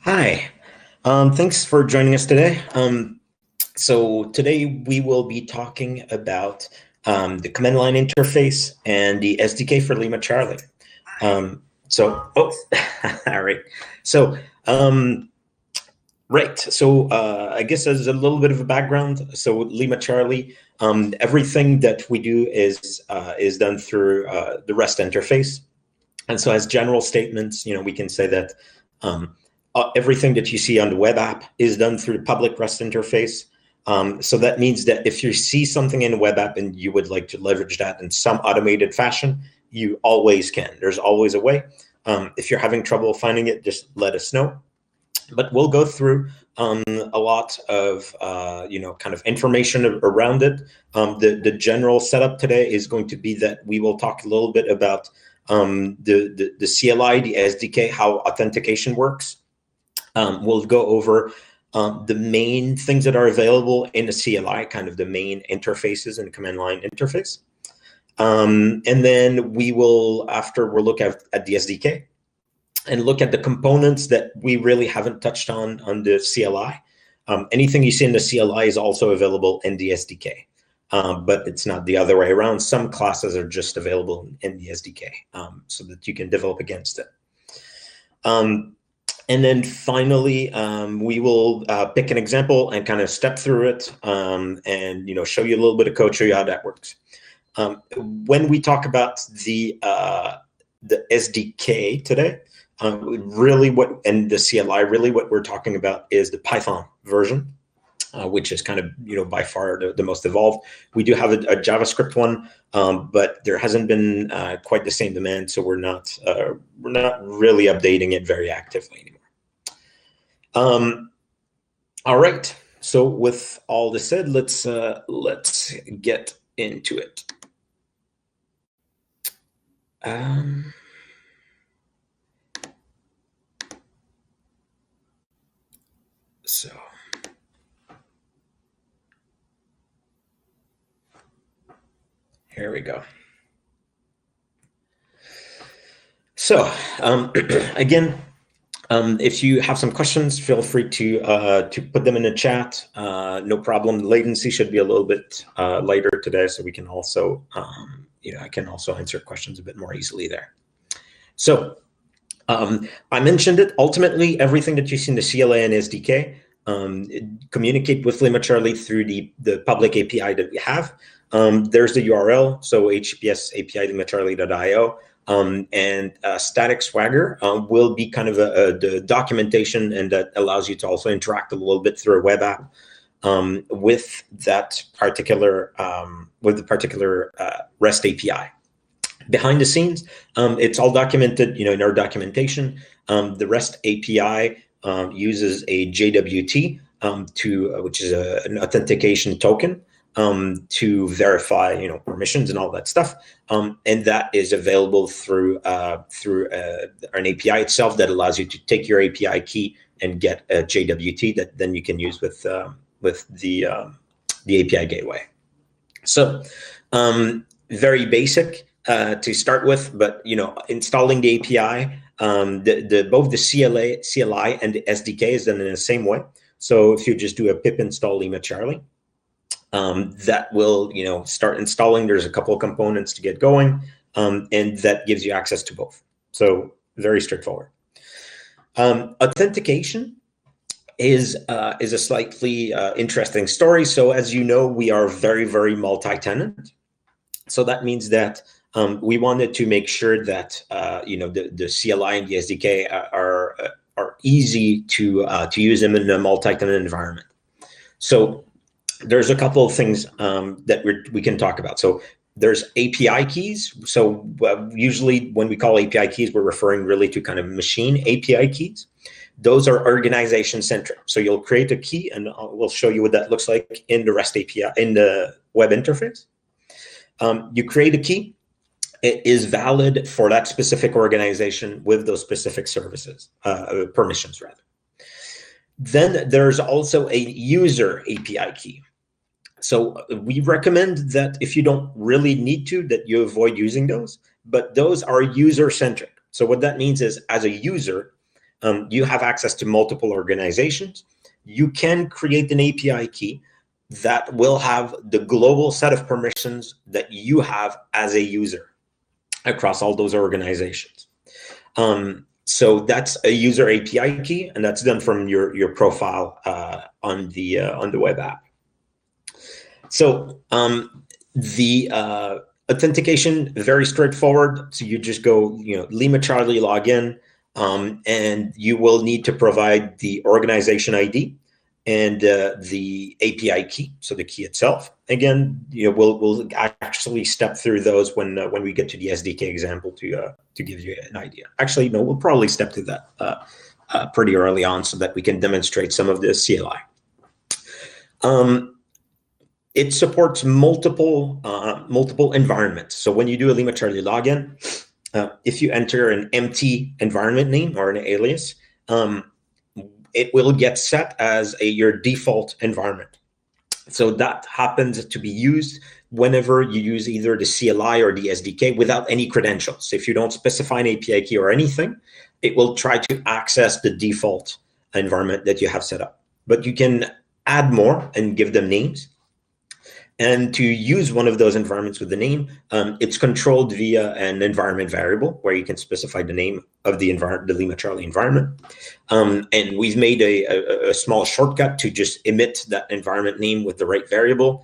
Hi, thanks for joining us today. So today we will be talking about the command line interface and the SDK for LimaCharlie. All right. So, I guess as a little bit of a background, so LimaCharlie, everything that we do is done through the REST interface. And so as general statements, we can say that everything that you see on the web app is done through the public REST interface. So that means that if you see something in a web app and you would like to leverage that in some automated fashion, you always can. There's always a way. If you're having trouble finding it, just let us know. But we'll go through a lot of kind of information around it. The general setup today is going to be that we will talk a little bit about the CLI, the SDK, how authentication works. We'll go over the main things that are available in the CLI, kind of the main interfaces in the command line interface. And then we'll look at the SDK and look at the components that we really haven't touched on the CLI. Anything you see in the CLI is also available in the SDK, but it's not the other way around. Some classes are just available in the SDK so that you can develop against it. And then finally, we will pick an example and kind of step through it and show you a little bit of code, show you how that works. When we talk about the SDK today, and the CLI, really what we're talking about is the Python version, which is kind of by far the most evolved. We do have a JavaScript one, but there hasn't been quite the same demand, so we're not really updating it very actively anymore. All right. So with all this said, let's get into it. So here we go. So again, if you have some questions, feel free to put them in the chat. No problem. The latency should be a little bit lighter today, so we can also, I can also answer questions a bit more easily there. So I mentioned it. Ultimately, everything that you see in the CLI and SDK communicate with LimaCharlie through the public API that we have. There's the URL, so https API LimaCharlie.io. And static Swagger will be kind of the documentation, and that allows you to also interact a little bit through a web app with that particular REST API. Behind the scenes, it's all documented, in our documentation. The REST API uses a JWT which is an authentication token. To verify, permissions and all that stuff, and that is available through an API itself that allows you to take your API key and get a JWT that then you can use with the API gateway. So very basic to start with, but installing the API, both the CLI and the SDK is done in the same way. So if you just do a pip install LimaCharlie, that will, start installing. There's a couple of components to get going, and that gives you access to both. So very straightforward. Authentication is a slightly interesting story. So as you know, we are very, very multi-tenant. So that means that we wanted to make sure that the CLI and the SDK are easy to use them in a multi-tenant environment. So there's a couple of things that we can talk about. So there's API keys. So usually when we call API keys, we're referring really to kind of machine API keys. Those are organization centric. So you'll create a key, and we'll show you what that looks like in the REST API, in the web interface. You create a key. It is valid for that specific organization with those specific services, permissions rather. Then there's also a user API key. So we recommend that if you don't really need to, that you avoid using those, but those are user-centric. So what that means is, as a user, you have access to multiple organizations. You can create an API key that will have the global set of permissions that you have as a user across all those organizations. So that's a user API key, and that's done from your profile on the web app. So the authentication, very straightforward. So you just go, LimaCharlie login, and you will need to provide the organization ID and the API key, so the key itself. Again, we'll actually step through those when we get to the SDK example to give you an idea. Actually, no, we'll probably step through that pretty early on so that we can demonstrate some of the CLI. It supports multiple environments. So when you do a LimaCharlie login, if you enter an empty environment name or an alias, it will get set as your default environment. So that happens to be used whenever you use either the CLI or the SDK without any credentials. If you don't specify an API key or anything, it will try to access the default environment that you have set up. But you can add more and give them names. And to use one of those environments with the name, it's controlled via an environment variable where you can specify the name of the LimaCharlie environment. And we've made a small shortcut to just emit that environment name with the right variable.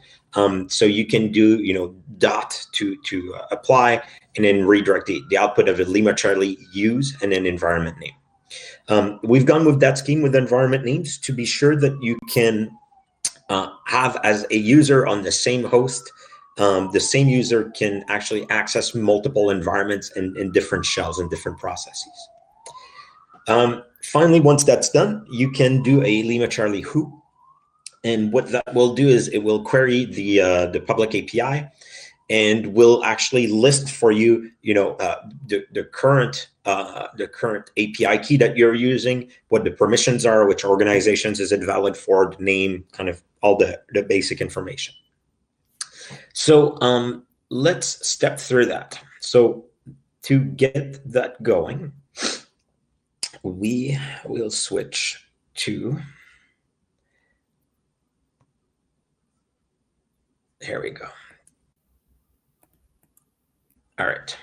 So you can do, dot to apply and then redirect the output of a LimaCharlie use and an environment name. We've gone with that scheme with environment names to be sure that you can have as a user on the same host, the same user can actually access multiple environments and different shells and different processes. Finally, once that's done, you can do a LimaCharlie who, and what that will do is it will query the public API and will actually list for you, the current API key that you're using, what the permissions are, which organizations is it valid for, the name, kind of all the basic information. So let's step through that. So to get that going, we will switch to, here we go. All right.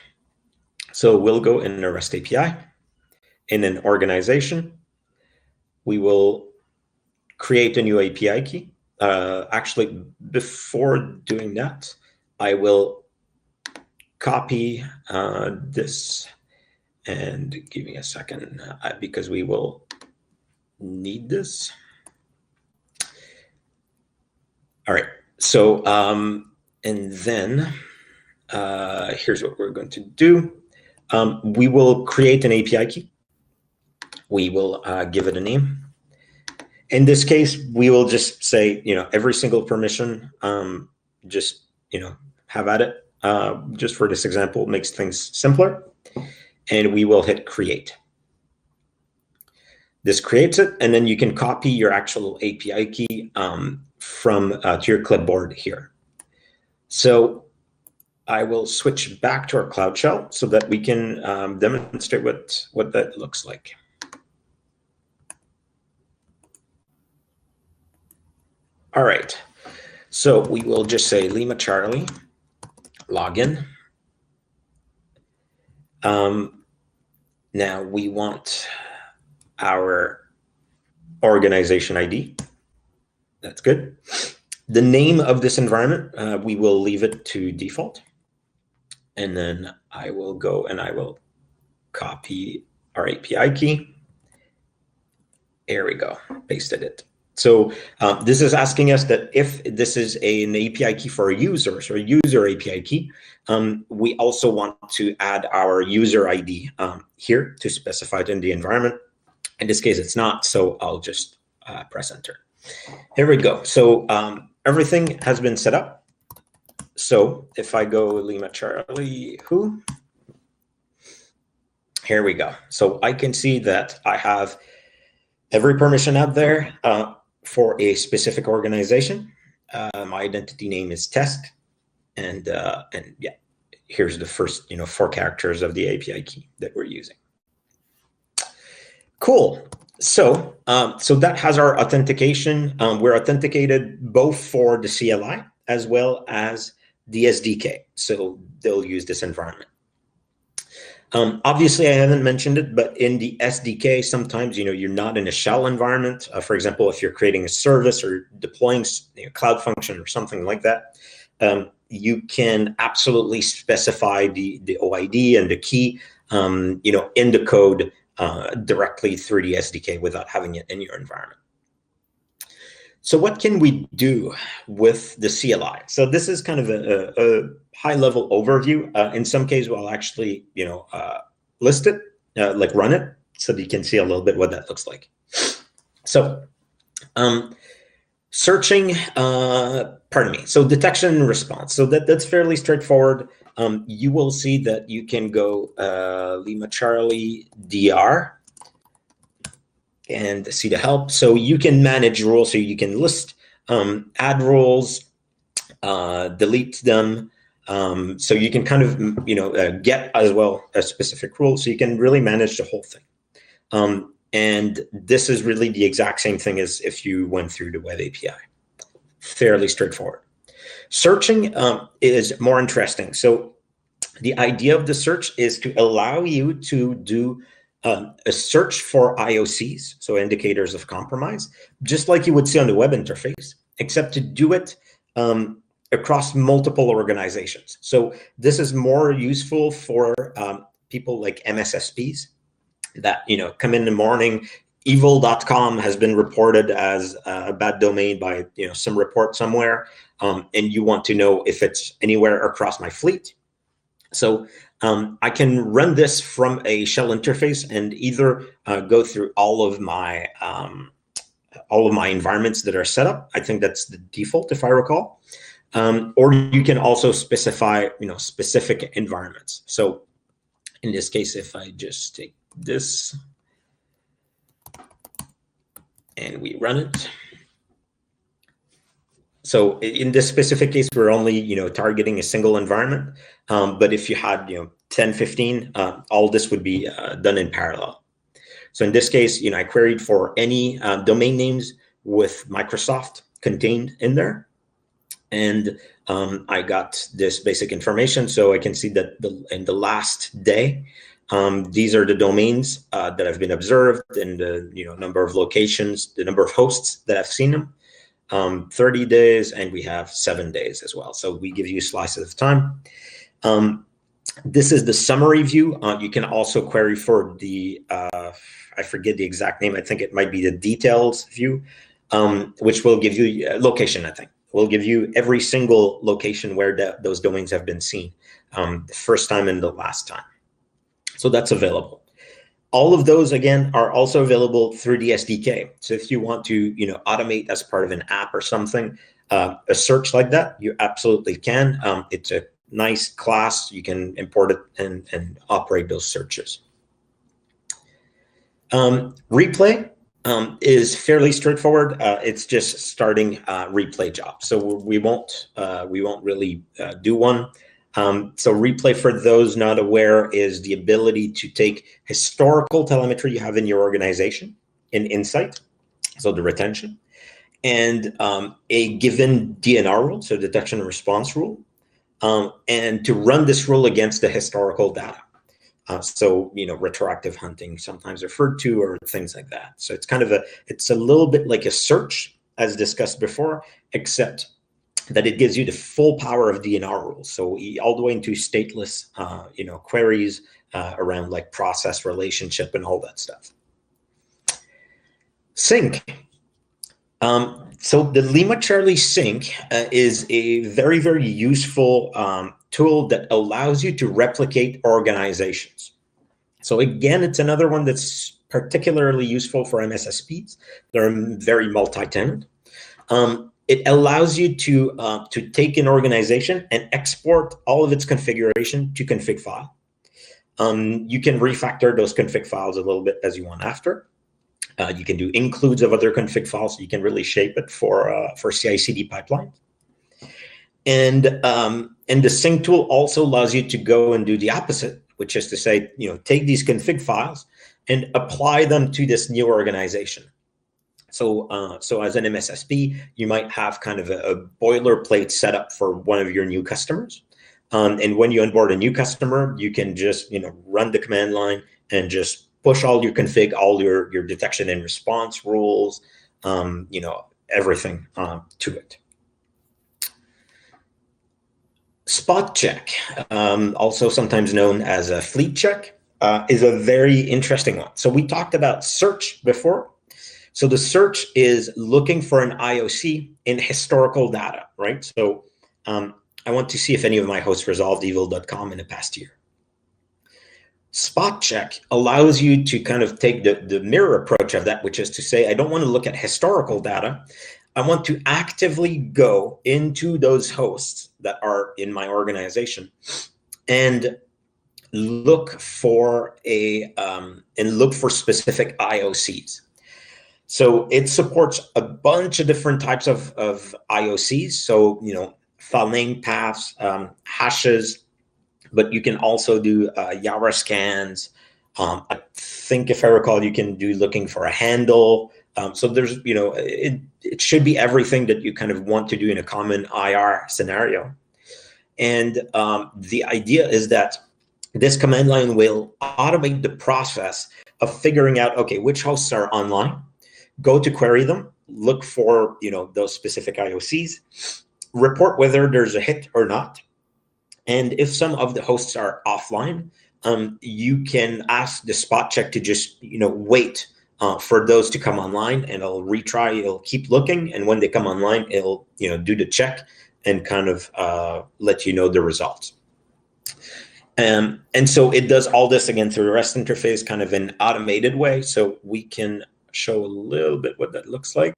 So we'll go in a REST API, in an organization. We will create a new API key. Actually, before doing that, I will copy this, and give me a second because we will need this. All right. So, and then here's what we're going to do. We will create an API key. We will give it a name. In this case, we will just say, every single permission, just, have at it. Just for this example, makes things simpler. And we will hit create. This creates it, and then you can copy your actual API key from to your clipboard here. So I will switch back to our Cloud Shell so that we can demonstrate what that looks like. All right, so we will just say LimaCharlie login. Now we want our organization ID. That's good. The name of this environment, we will leave it to default. And then I will go and I will copy our API key. There we go, pasted it. So this is asking us that if this is an API key for a user, so a user API key, we also want to add our user ID here to specify it in the environment. In this case, it's not, so I'll just press enter. Here we go. So everything has been set up. So if I go LimaCharlie who, here we go. So I can see that I have every permission out there for a specific organization. My identity name is test, and yeah, here's the first 4 characters of the API key that we're using. Cool. So, so that has our authentication. We're authenticated both for the CLI as well as the SDK. So they'll use this environment. Obviously, I haven't mentioned it, but in the SDK, sometimes you're not in a shell environment. For example, if you're creating a service or deploying cloud function or something like that, you can absolutely specify the OID and the key, in the code directly through the SDK without having it in your environment. So what can we do with the CLI? So this is kind of a high-level overview. In some cases, we'll actually, list it, like run it, so that you can see a little bit what that looks like. So searching, so detection and response. So that's fairly straightforward. You will see that you can go LimaCharlie DR and see the help. So you can manage rules, so you can list, add rules, delete them. So you can kind of, get as well a specific rule, so you can really manage the whole thing. And this is really the exact same thing as if you went through the web API. Fairly straightforward. Searching is more interesting. So the idea of the search is to allow you to do a search for IOCs, so indicators of compromise, just like you would see on the web interface, except to do it across multiple organizations. So this is more useful for people like MSSPs that come in the morning. Evil.com has been reported as a bad domain by some report somewhere, and you want to know if it's anywhere across my fleet. So I can run this from a shell interface and either go through all of my environments that are set up. I think that's the default, if I recall. Or you can also specify specific environments. So in this case, if I just take this and we run it. So in this specific case, we're only targeting a single environment. But if you had 10, 15, all this would be done in parallel. So in this case, I queried for any domain names with Microsoft contained in there, and I got this basic information. So I can see that in the last day, these are the domains that have been observed, and the number of locations, the number of hosts that have seen them. 30 days, and we have 7 days as well. So we give you slices of time. This is the summary view. You can also query for the, I forget the exact name. I think it might be the details view, which will give you location, I think. Will give you every single location where those domains have been seen, the first time and the last time. So that's available. All of those, again, are also available through the SDK. So if you want to, automate as part of an app or something, a search like that, you absolutely can. It's a nice class. You can import it and operate those searches. Replay is fairly straightforward. It's just starting replay jobs. So we won't really do one. So replay, for those not aware, is the ability to take historical telemetry you have in your organization in Insight, so the retention, and a given DNR rule, so detection and response rule, and to run this rule against the historical data. So, retroactive hunting, sometimes referred to, or things like that. So it's it's a little bit like a search, as discussed before, except that it gives you the full power of DNR rules. So all the way into stateless, queries around like process relationship and all that stuff. Sync. So the LimaCharlie sync is a very, very useful tool that allows you to replicate organizations. So again, it's another one that's particularly useful for MSSPs. They're very multi-tenant. It allows you to take an organization and export all of its configuration to config file. You can refactor those config files a little bit as you want after. You can do includes of other config files, so you can really shape it for CI/CD pipeline. And the sync tool also allows you to go and do the opposite, which is to say, take these config files and apply them to this new organization. So, so as an MSSP, you might have kind of a boilerplate setup for one of your new customers. And when you onboard a new customer, you can just, run the command line and just push all your config, all your detection and response rules, everything to it. Spot check, also sometimes known as a fleet check, is a very interesting one. So we talked about search before. So the search is looking for an IOC in historical data, right? So I want to see if any of my hosts resolved evil.com in the past year. Spot check allows you to kind of take the mirror approach of that, which is to say, I don't want to look at historical data. I want to actively go into those hosts that are in my organization and look for specific IOCs. So it supports a bunch of different types of IOCs. So, file name paths, hashes, but you can also do Yara scans. I think if I recall, you can do looking for a handle. So there's, it should be everything that you kind of want to do in a common IR scenario. And the idea is that this command line will automate the process of figuring out, okay, which hosts are online, go to query them, look for, those specific IOCs, report whether there's a hit or not. And if some of the hosts are offline, you can ask the spot check to just, wait for those to come online, and it'll retry, it'll keep looking. And when they come online, it'll, do the check and kind of let you know the results. And so it does all this again through the REST interface, kind of an automated way. So we can show a little bit what that looks like.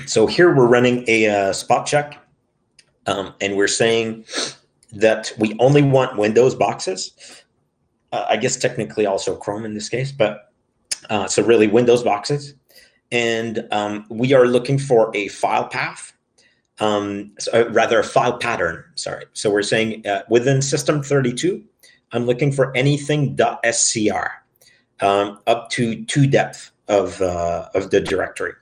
So here we're running a spot check, and we're saying that we only want Windows boxes. I guess technically also Chrome in this case, but so really Windows boxes. And we are looking for a file path, rather a file pattern, sorry. So we're saying within system 32, I'm looking for anything .scr up to 2 depth of the directory.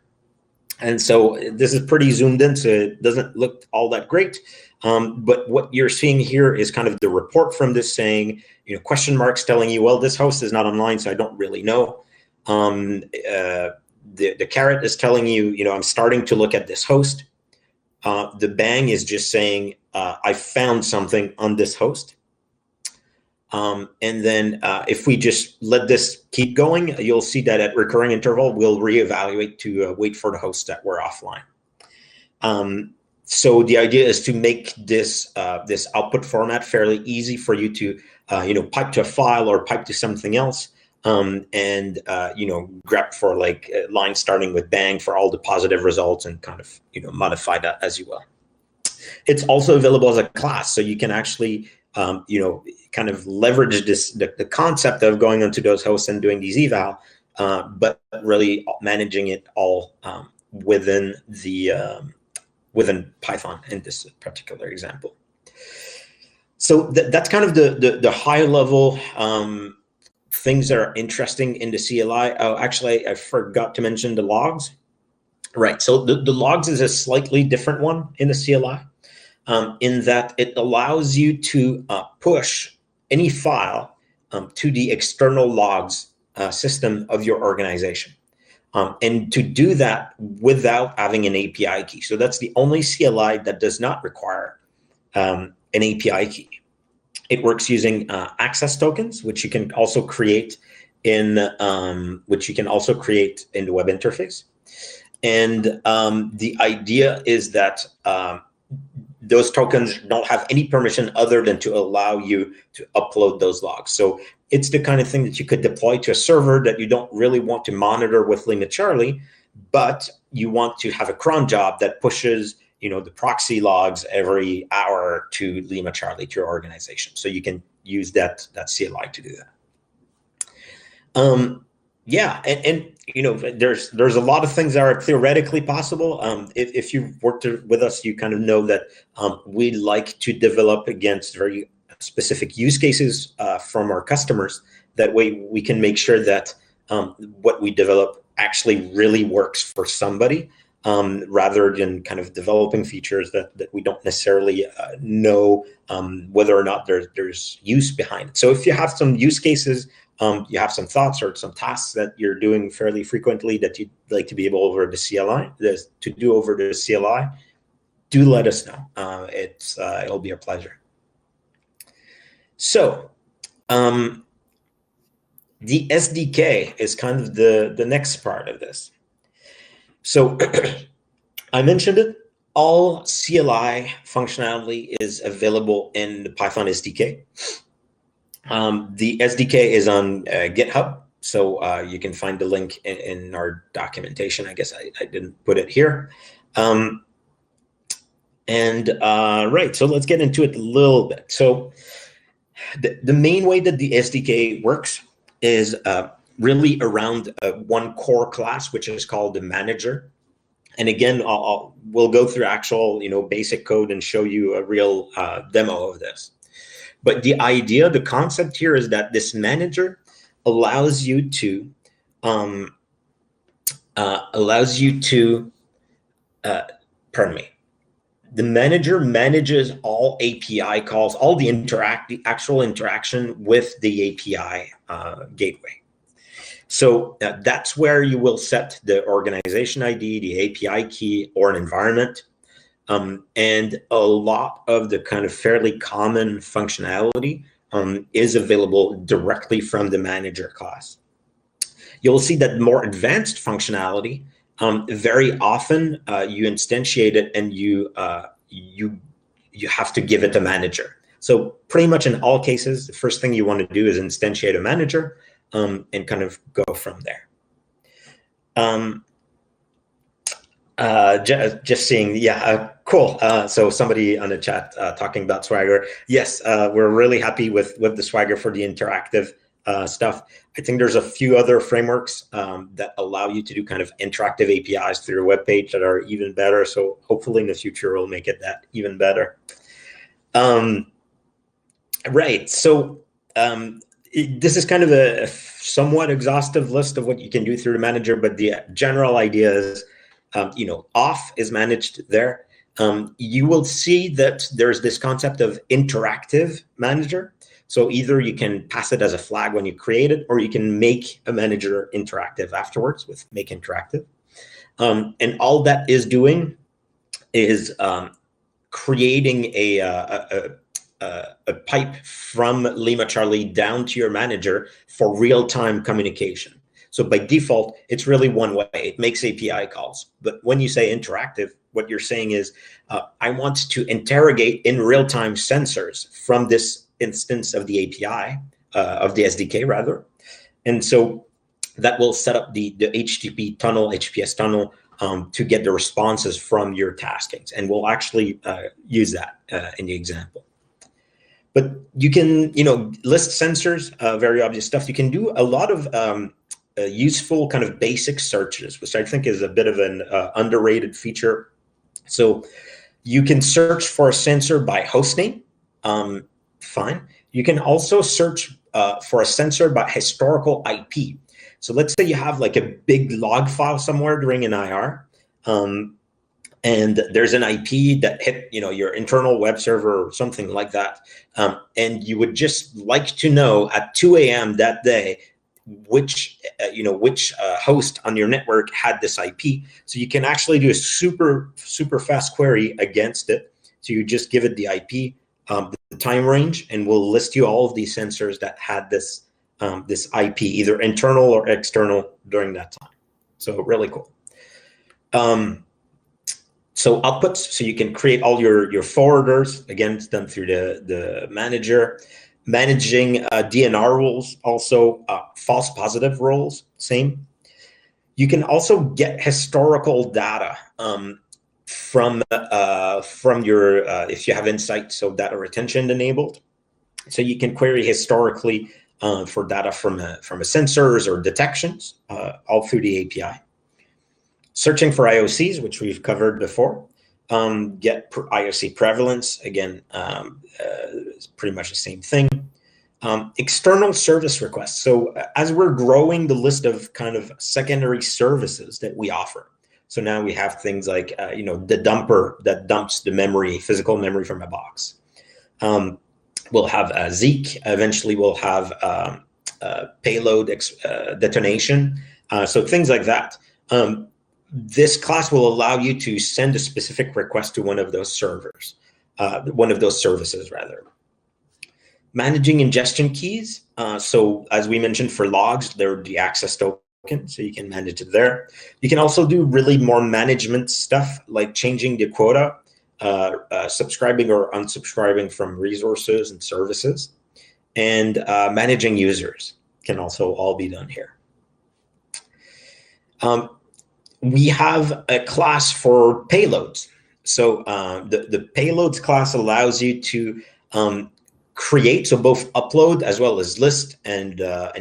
And so this is pretty zoomed in, so it doesn't look all that great. But what you're seeing here is kind of the report from this saying, question marks telling you, well, this host is not online, so I don't really know. The caret is telling you, I'm starting to look at this host. The bang is just saying, I found something on this host. And then if we just let this keep going, you'll see that at recurring interval, we'll reevaluate to wait for the hosts that were offline. So the idea is to make this this output format fairly easy for you to pipe to a file or pipe to something else, and grep for like line starting with bang for all the positive results and kind of modify that as you will. It's also available as a class, so you can actually kind of leverage the concept of going onto those hosts and doing these eval, but really managing it all within Python in this particular example. So that's kind of the high level things that are interesting in the CLI. Oh, actually, I forgot to mention the logs. Right, so the logs is a slightly different one in the CLI. In that it allows you to push any file to the external logs system of your organization. And to do that without having an API key. So that's the only CLI that does not require an API key. It works using access tokens, which you can also create in the web interface. And the idea is that those tokens don't have any permission other than to allow you to upload those logs. So it's the kind of thing that you could deploy to a server that you don't really want to monitor with LimaCharlie, but you want to have a cron job that pushes, the proxy logs every hour to LimaCharlie, to your organization. So you can use that CLI to do that. Yeah, and there's a lot of things that are theoretically possible. If you've worked with us, you kind of know that we like to develop against very specific use cases from our customers. That way we can make sure that what we develop actually really works for somebody, rather than kind of developing features that we don't necessarily know whether or not there's use behind it. So if you have some use cases, you have some thoughts or some tasks that you're doing fairly frequently that you'd like to be able over the CLI, to do over the CLI, do let us know. It'll be a pleasure. So the SDK is kind of the next part of this. So I mentioned it. All CLI functionality is available in the Python SDK. The SDK is on GitHub, so you can find the link in our documentation. I guess I didn't put it here. Right, so let's get into it a little bit. So the main way that the SDK works is really around one core class, which is called the manager. And again, we'll go through actual, basic code and show you a real demo of this. But the idea, the concept here is that this manager allows you to the manager manages all API calls, all the actual interaction with the API gateway. So that's where you will set the organization ID, the API key, or an environment. And a lot of the kind of fairly common functionality is available directly from the manager class. You'll see that more advanced functionality, very often you instantiate it and you have to give it a manager. So pretty much in all cases, the first thing you want to do is instantiate a manager and kind of go from there. Just seeing, yeah, cool. So somebody on the chat talking about Swagger. Yes, we're really happy with the Swagger for the interactive stuff. I think there's a few other frameworks that allow you to do kind of interactive APIs through your web page that are even better. So hopefully in the future we'll make it that even better. Right. So this is kind of a somewhat exhaustive list of what you can do through the manager, but the general idea is, auth is managed there. You will see that there's this concept of interactive manager. So either you can pass it as a flag when you create it, or you can make a manager interactive afterwards with make interactive. And all that is doing is creating a pipe from LimaCharlie down to your manager for real-time communication. So by default, it's really one way. It makes API calls. But when you say interactive, what you're saying is, I want to interrogate in real-time sensors from this instance of the API, of the SDK rather. And so that will set up the HTTP tunnel, HTTPS tunnel, to get the responses from your taskings. And we'll actually use that in the example. But you can, list sensors, very obvious stuff. You can do a lot of useful kind of basic searches, which I think is a bit of an underrated feature. So you can search for a sensor by hostname. Fine. You can also search for a sensor by historical IP. So let's say you have like a big log file somewhere during an IR, and there's an IP that hit, your internal web server or something like that, and you would just like to know at 2 a.m. that day which host on your network had this IP. So you can actually do a super fast query against it. So you just give it the IP, the time range, and we'll list you all of these sensors that had this IP, either internal or external during that time. So really cool. So outputs, so you can create all your forwarders. Again, it's done through the manager. Managing DNR rules, also false positive rules, same. You can also get historical data from your, if you have Insight, so data retention enabled. So you can query historically for data from sensors or detections, all through the API. Searching for IOCs, which we've covered before. get IOC prevalence. Again, it's pretty much the same thing. External service requests. So as we're growing the list of kind of secondary services that we offer, so now we have things like, the dumper that dumps the memory, physical memory from a box. We'll have Zeek. Eventually, we'll have payload detonation. So things like that. This class will allow you to send a specific request to one of those servers, one of those services, rather. Managing ingestion keys. So as we mentioned for logs, they're the access token, so you can manage it there. You can also do really more management stuff like changing the quota, subscribing or unsubscribing from resources and services, and managing users can also all be done here. We have a class for payloads. So the payloads class allows you to create, so both upload as well as list and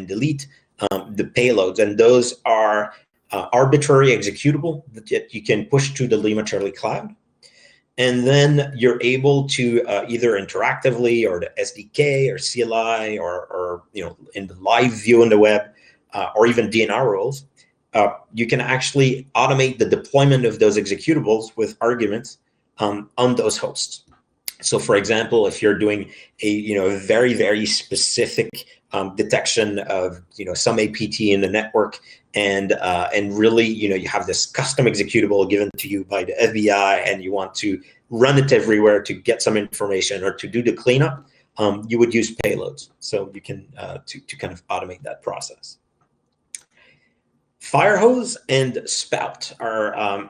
delete the payloads, and those are arbitrary executable that you can push to the LimaCharlie cloud, and then you're able to either interactively or the SDK or CLI or in the live view on the web or even DNR rules, you can actually automate the deployment of those executables with arguments on those hosts. So, for example, if you're doing a very, very specific detection of some APT in the network, and really you have this custom executable given to you by the FBI, and you want to run it everywhere to get some information or to do the cleanup, you would use payloads. So you can to kind of automate that process. Firehose and Spout are, I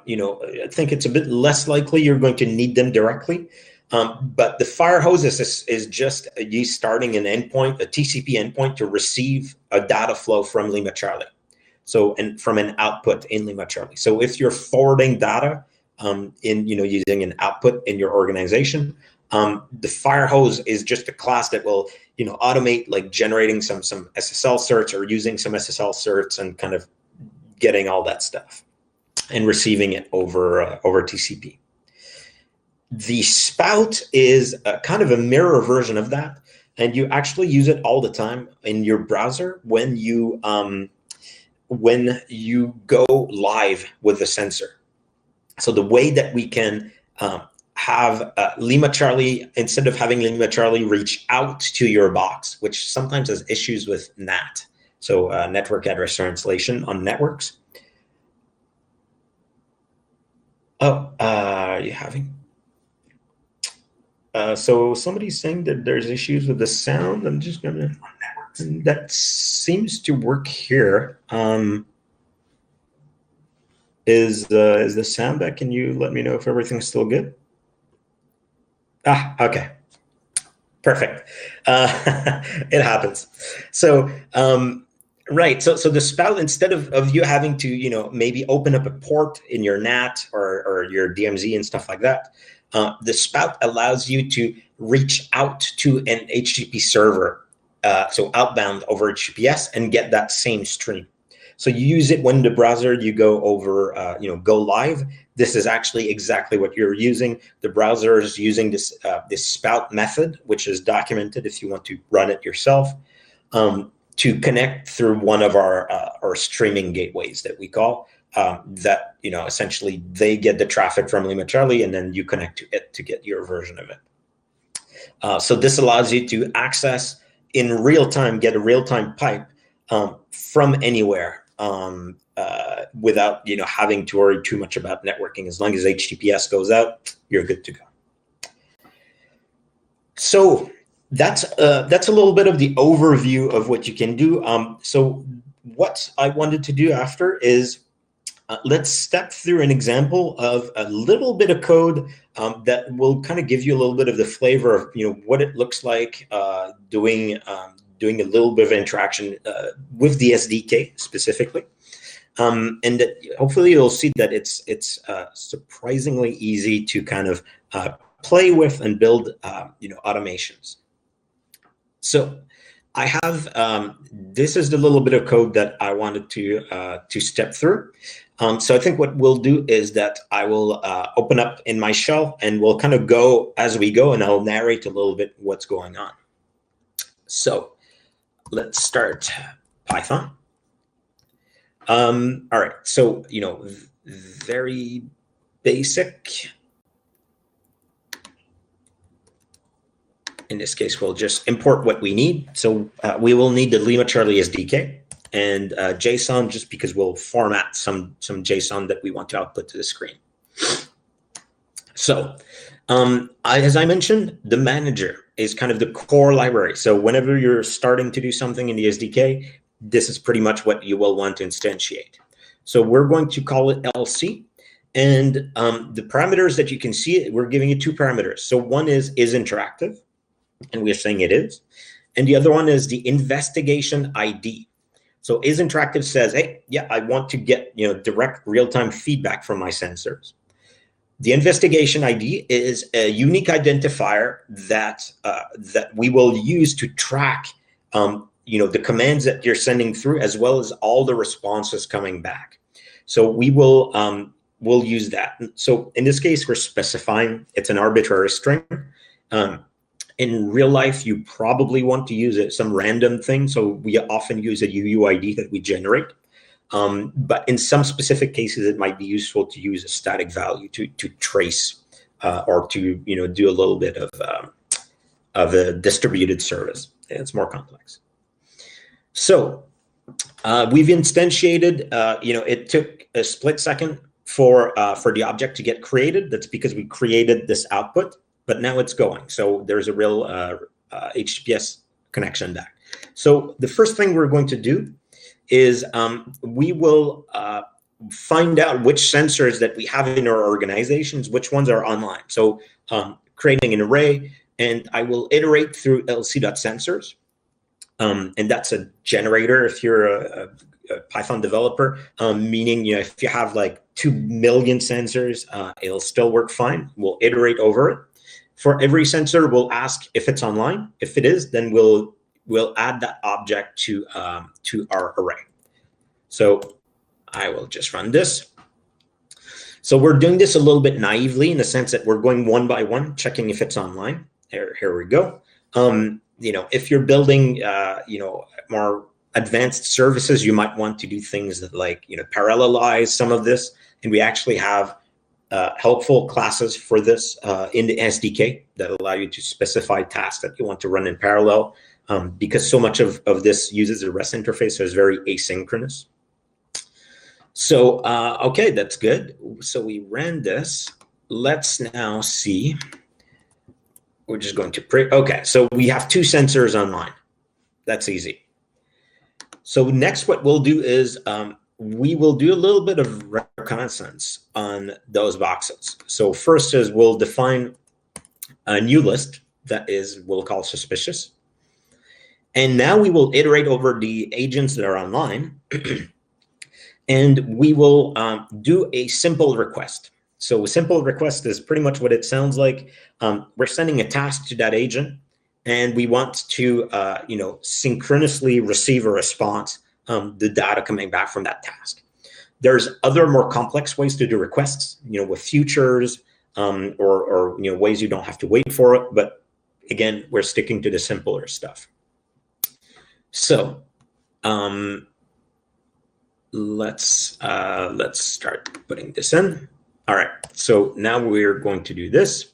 think it's a bit less likely you're going to need them directly. But the Firehose is just you starting an endpoint, a TCP endpoint, to receive a data flow from LimaCharlie. So, and from an output in LimaCharlie. So if you're forwarding data using an output in your organization, the Firehose is just a class that will automate like generating some SSL certs or using some SSL certs and kind of getting all that stuff and receiving it over TCP. The Spout is kind of a mirror version of that, and you actually use it all the time in your browser when you go live with the sensor. So the way that we can have LimaCharlie, instead of having LimaCharlie reach out to your box, which sometimes has issues with NAT, so network address translation on networks. Are you having? So somebody's saying that there's issues with the sound. I'm just gonna. That seems to work here. Is the sound back? Can you let me know if everything's still good? Okay. Perfect. It happens. So, right. So the Spout, instead of you having to, maybe open up a port in your NAT or your DMZ and stuff like that, the Spout allows you to reach out to an HTTP server, so outbound over HTTPS, and get that same stream. So you use it when the browser you go over, go live. This is actually exactly what you're using. The browser is using this Spout method, which is documented if you want to run it yourself, to connect through one of our streaming gateways that we call. That essentially they get the traffic from LimaCharlie, and then you connect to it to get your version of it. So this allows you to access in real time, get a real time pipe from anywhere. Without having to worry too much about networking. As long as HTTPS goes out, you're good to go. So that's a little bit of the overview of what you can do. So what I wanted to do after is let's step through an example of a little bit of code that will kind of give you a little bit of the flavor of what it looks like doing a little bit of interaction with the SDK specifically, and that hopefully you'll see that it's surprisingly easy to kind of play with and build automations. So I have this is the little bit of code that I wanted to step through. So I think what we'll do is that I will open up in my shell, and we'll kind of go as we go, and I'll narrate a little bit what's going on. So let's start Python. All right, so, very basic. In this case, we'll just import what we need. So we will need the LimaCharlie SDK and JSON, just because we'll format some JSON that we want to output to the screen. So as I mentioned, the manager is kind of the core library. So whenever you're starting to do something in the SDK, this is pretty much what you will want to instantiate. So we're going to call it LC. And the parameters that you can see, we're giving you two parameters. So one is interactive, and we're saying it is. And the other one is the investigation ID. So is interactive says, hey, yeah, I want to get direct real-time feedback from my sensors. The investigation ID is a unique identifier that we will use to track the commands that you're sending through, as well as all the responses coming back. So we will we'll use that. So in this case, we're specifying it's an arbitrary string. In real life, you probably want to use some random thing. So we often use a UUID that we generate. But in some specific cases, it might be useful to use a static value to trace or to do a little bit of a distributed service. It's more complex. So we've instantiated. It took a split second for the object to get created. That's because we created this output, but now it's going. So there's a real HTTPS connection back. So the first thing we're going to do is we will find out which sensors that we have in our organizations, which ones are online. So creating an array, and I will iterate through lc.sensors. And that's a generator if you're a Python developer, meaning if you have like 2 million sensors, it'll still work fine. We'll iterate over it. For every sensor, we'll ask if it's online. If it is, then we'll add that object to our array. So I will just run this. So we're doing this a little bit naively in the sense that we're going one by one, checking if it's online. Here we go. If you're building, more advanced services, you might want to do things that parallelize some of this. And we actually have helpful classes for this in the SDK that allow you to specify tasks that you want to run in parallel, because so much of this uses a REST interface, so it's very asynchronous. So, okay, that's good. So we ran this. Let's now see. We're just going to okay, so we have 2 sensors online. That's easy. So next, what we'll do is we will do a little bit of reconnaissance on those boxes. So first is we'll define a new list that we'll call suspicious. And now we will iterate over the agents that are online. And we will do a simple request. So a simple request is pretty much what it sounds like. We're sending a task to that agent, and we want to, synchronously receive a response, the data coming back from that task. There's other more complex ways to do requests, with futures, or ways you don't have to wait for it. But again, we're sticking to the simpler stuff. So let's start putting this in. All right, so now we're going to do this.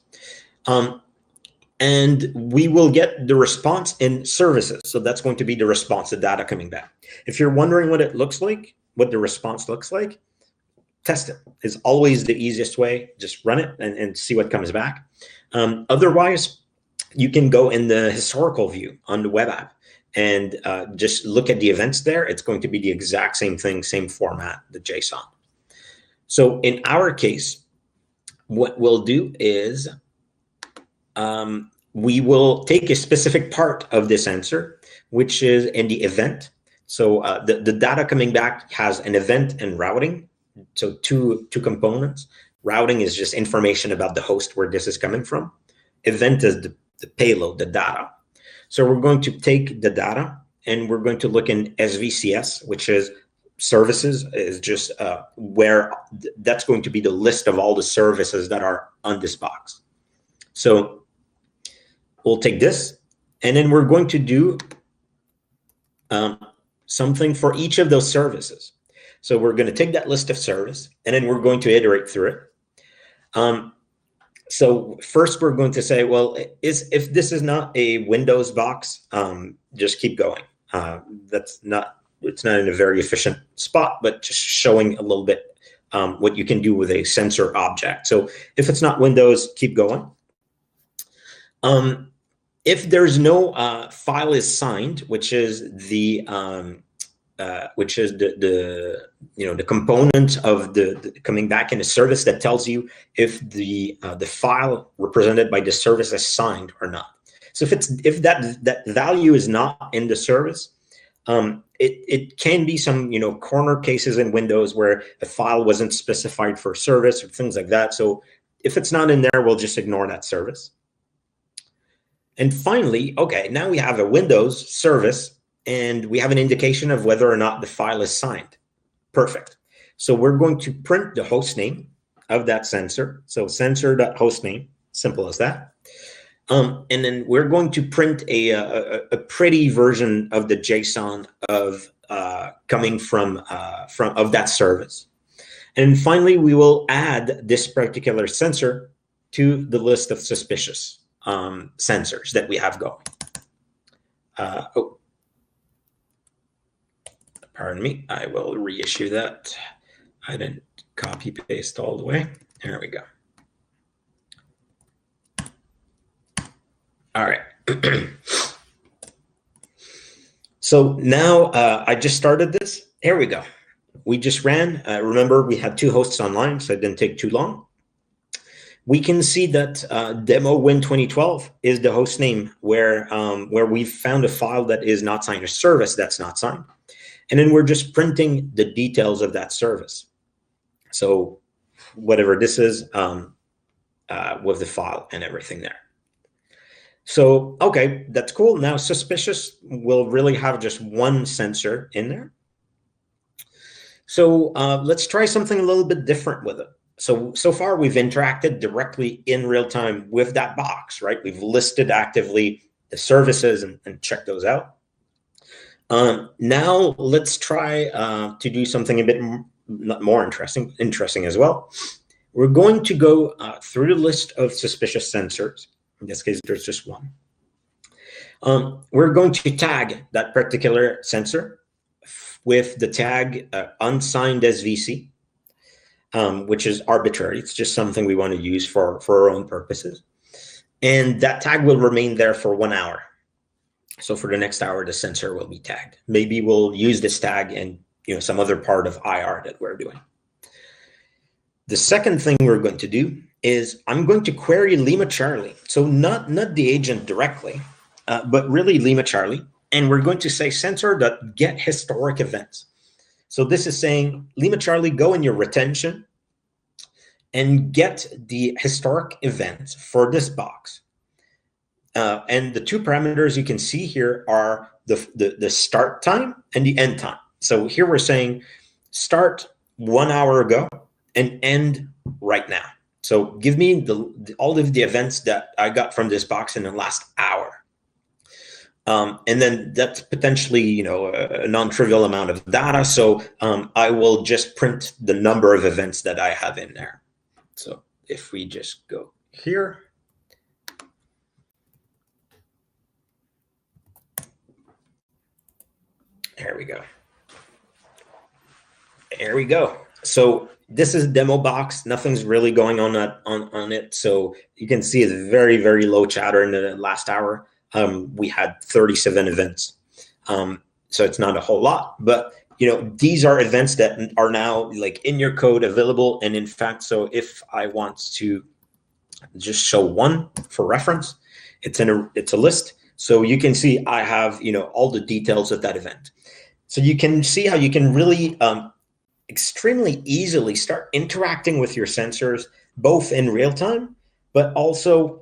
And we will get the response in services. So that's going to be the response, the data coming back. If you're wondering what it looks like, what the response looks like, test it. It's always the easiest way. Just run it and see what comes back. Otherwise, you can go in the historical view on the web app and just look at the events there. It's going to be the exact same thing, same format, the JSON. So in our case, what we'll do is we will take a specific part of this answer, which is in the event. So the data coming back has an event and routing. So two components. Routing is just information about the host where this is coming from. Event is the payload, the data. So we're going to take the data and we're going to look in SVCS, which is services is just where that's going to be the list of all the services that are on this box. So we'll take this, and then we're going to do something for each of those services. So we're going to take that list of service, and then we're going to iterate through it. So first we're going to say, well, if this is not a Windows box, just keep going. It's not in a very efficient spot, but just showing a little bit what you can do with a sensor object. So if it's not Windows, keep going. If there's no file is signed, which is the the component of the coming back in a service that tells you if the file represented by the service is signed or not. So if that value is not in the service, it can be some corner cases in Windows where a file wasn't specified for service or things like that. So if it's not in there, we'll just ignore that service. And finally, okay, now we have a Windows service and we have an indication of whether or not the file is signed. Perfect. So we're going to print the host name of that sensor. So sensor.hostname, simple as that. And then we're going to print a pretty version of the JSON of coming from that service. And finally, we will add this particular sensor to the list of suspicious sensors that we have going. Pardon me, I will reissue that. I didn't copy paste all the way. There we go. All right. So now I just started this. Here we go. We just ran. Remember, we had 2 hosts online, so it didn't take too long. We can see that demo win 2012 is the host name where we found a file that is not signed, a service that's not signed. And then we're just printing the details of that service. So whatever this is with the file and everything there. So, okay, that's cool. Now suspicious will really have just one sensor in there. So let's try something a little bit different with it. So far we've interacted directly in real time with that box, right? We've listed actively the services and checked those out. Now let's try to do something a bit more interesting as well. We're going to go through the list of suspicious sensors. In this case, there's just one. We're going to tag that particular sensor with the tag unsigned SVC, which is arbitrary. It's just something we want to use for our own purposes. And that tag will remain there for 1 hour. So for the next hour, the sensor will be tagged. Maybe we'll use this tag in some other part of IR that we're doing. The second thing we're going to do is I'm going to query LimaCharlie. So not the agent directly, but really LimaCharlie. And we're going to say sensor.get historic events. So this is saying, LimaCharlie, go in your retention and get the historic events for this box. And the 2 parameters you can see here are the start time and the end time. So here we're saying start 1 hour ago and end right now. So give me all of the events that I got from this box in the last hour. And then that's potentially, a non-trivial amount of data. So I will just print the number of events that I have in there. So if we just go here. There we go. There we go. So this is a demo box. Nothing's really going on it. So you can see it's very, very low chatter in the last hour. We had 37 events. So it's not a whole lot, but these are events that are now like in your code available. And in fact, so if I want to just show one for reference, it's a list. So you can see I have, all the details of that event. So you can see how you can really extremely easily start interacting with your sensors, both in real time, but also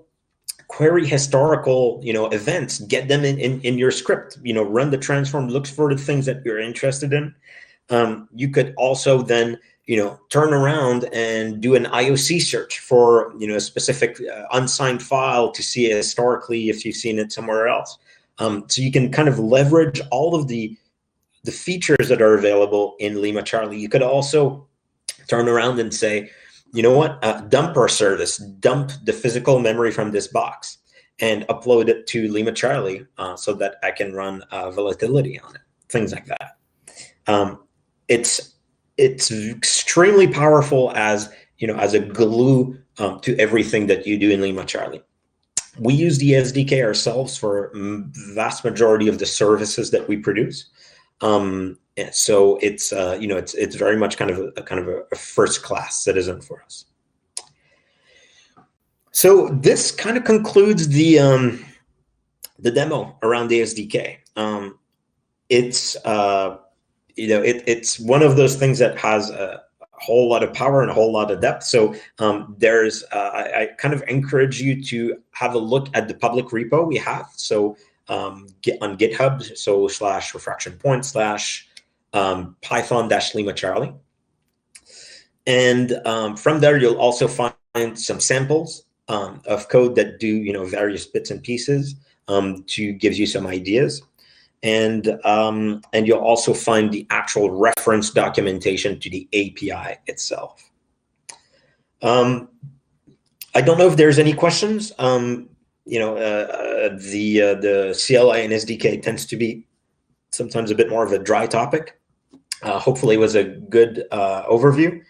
query historical, events, get them in your script, run the transform, look for the things that you're interested in. you could also then, turn around and do an IOC search for, a specific unsigned file to see historically if you've seen it somewhere else. So you can kind of leverage all of the features that are available in LimaCharlie. You could also turn around and say, you know what, dump our service, dump the physical memory from this box and upload it to LimaCharlie so that I can run volatility on it, things like that. It's extremely powerful as a glue to everything that you do in LimaCharlie. We use the SDK ourselves for vast majority of the services that we produce. So it's it's very much kind of a first class citizen for us. So this kind of concludes the demo around the SDK. It's it's one of those things that has a whole lot of power and a whole lot of depth. So I kind of encourage you to have a look at the public repo we have. So get on GitHub, so /refactionpoint/python-LimaCharlie. And from there, you'll also find some samples of code that do various bits and pieces to give you some ideas. And you'll also find the actual reference documentation to the API itself. I don't know if there's any questions. The CLI and SDK tends to be sometimes a bit more of a dry topic. Hopefully it was a good overview.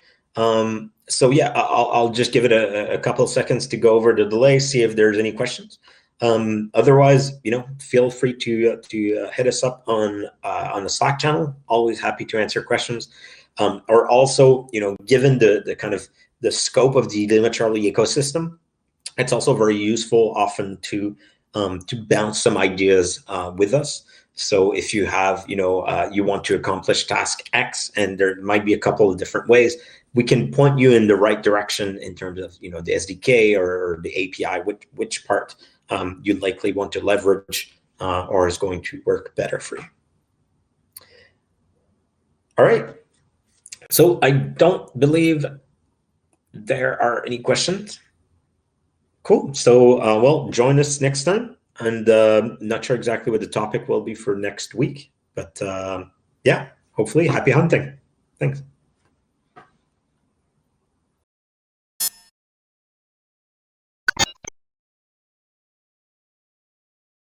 So yeah, I'll just give it a couple of seconds to go over the delay, see if there's any questions. Otherwise, feel free to hit us up on the Slack channel. Always happy to answer questions. Or also, given the kind of the scope of the LimaCharlie ecosystem, it's also very useful often to bounce some ideas with us. So if you have, you want to accomplish task X, and there might be a couple of different ways, we can point you in the right direction in terms of, the SDK or the API, which part you'd likely want to leverage or is going to work better for you. All right. So I don't believe there are any questions. Cool. So, well, join us next time. And not sure exactly what the topic will be for next week, but yeah, hopefully happy hunting. Thanks.